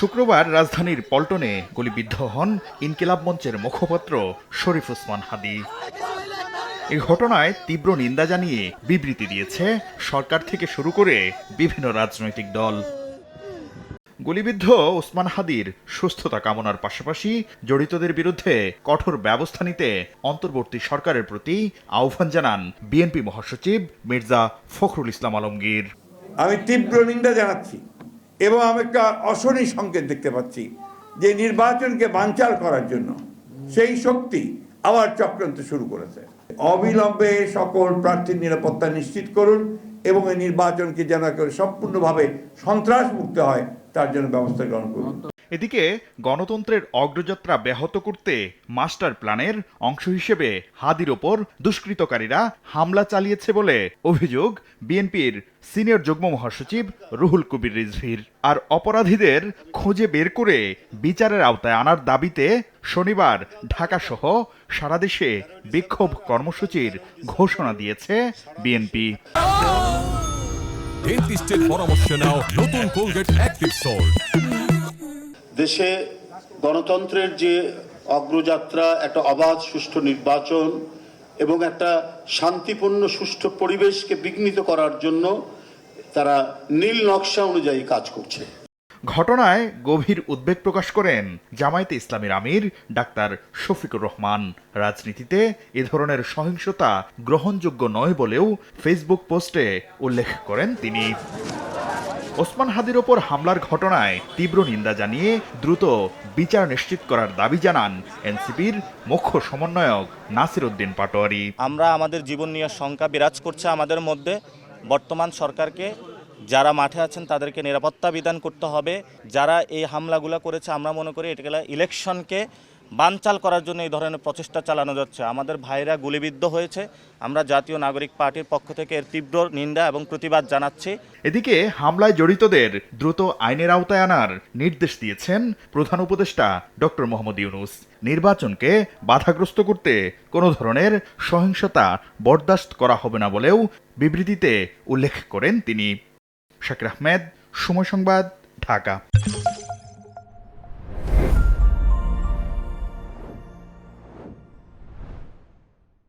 শুক্রবার রাজধানীর পল্টনে গুলিবিদ্ধ হন ইনকিলাব মঞ্চের মুখপাত্র শরীফ ওসমান হাদী। এই ঘটনায় তীব্র নিন্দা জানিয়ে বিবৃতি দিয়েছে সরকার থেকে শুরু করে বিভিন্ন রাজনৈতিক দল। গুলিবিদ্ধ ওসমান হাদীর সুস্থতা কামনার পাশাপাশি জড়িতদের বিরুদ্ধে কঠোর ব্যবস্থা নিতে অন্তর্বর্তী সরকারের প্রতি আহ্বান জানান বিএনপি মহাসচিব মির্জা ফখরুল ইসলাম আলমগীর। আমি তীব্র নিন্দা জানাচ্ছি এবং আমি একটা অশনি সংকেত দেখতে পাচ্ছি যে নির্বাচনকে বানচাল করার জন্য সেই শক্তি আবার চক্রান্ত শুরু করেছে। অবিলম্বে সকল প্রার্থীর নিরাপত্তা নিশ্চিত করুন এবং এই নির্বাচনকে যেন সম্পূর্ণভাবে সন্ত্রাস মুক্ত হয় তার জন্য ব্যবস্থা গ্রহণ করুন। এদিকে গণতন্ত্রের অগ্রযাত্রা ব্যাহত করতে মাস্টার প্ল্যানের অংশ হিসেবে হাদীর ওপর দুষ্কৃতকারীরা হামলা চালিয়েছে বলে অভিযোগ বিএনপির সিনিয়র যুগ্ম মহাসচিব রুহুল কবির রিজভীর। আর অপরাধীদের খুঁজে বের করে বিচারের আওতায় আনার দাবিতে শনিবার ঢাকাসহ সারা দেশে বিক্ষোভ কর্মসূচির ঘোষণা দিয়েছে বিএনপি। ডেন্টিস্টের পরামর্শ নাও নতুন কোলগেট অ্যাক্টিভ সল্ট। দেশে গণতন্ত্রের যে অগ্রযাত্রা, একটা অবাধ সুষ্ঠু নির্বাচন এবং একটা শান্তিপূর্ণ সুষ্ঠু পরিবেশকে বিঘ্নিত করার জন্য তারা নীল নকশা অনুযায়ী কাজ করছে। ঘটনায় গভীর উদ্বেগ প্রকাশ করেন জামায়াতে ইসলামীর আমির ডাক্তার শফিকুর রহমান। রাজনীতিতে এ ধরনের সহিংসতা গ্রহণযোগ্য নয় বলেও ফেসবুক পোস্টে উল্লেখ করেন তিনি। ওসমান হাদীর ওপর হামলার ঘটনায় তীব্র নিন্দা জানিয়ে দ্রুত বিচার নিশ্চিত করার দাবি জানান এনসিপির মুখ্য সমন্বয়ক নাসির উদ্দিন পাটোয়ারি। আমরা আমাদের জীবন নিয়ে শঙ্কা বিরাজ করছে আমাদের মধ্যে। বর্তমান সরকারকে যারা মাঠে আছেন তাদেরকে নিরাপত্তা বিধান করতে হবে। যারা এই হামলাগুলো করেছে আমরা মনে করি এটা ইলেকশনকে বানচাল করার জন্য এই ধরনের প্রচেষ্টা চালানো যাচ্ছে। আমাদের ভাইরা গুলিবিদ্ধ হয়েছে। আমরা জাতীয় নাগরিক পার্টির পক্ষ থেকে এর তীব্র নিন্দা এবং প্রতিবাদ জানাচ্ছি। এদিকে হামলায় জড়িতদের দ্রুত আইনের আওতায় আনার নির্দেশ দিয়েছেন প্রধান উপদেষ্টা ডক্টর মোহাম্মদ ইউনূস। নির্বাচনকে বাধাগ্রস্ত করতে কোনো ধরনের সহিংসতা বরদাস্ত করা হবে না বলেও বিবৃতিতে উল্লেখ করেন তিনি। শাকির আহমেদ, সময় সংবাদ, ঢাকা।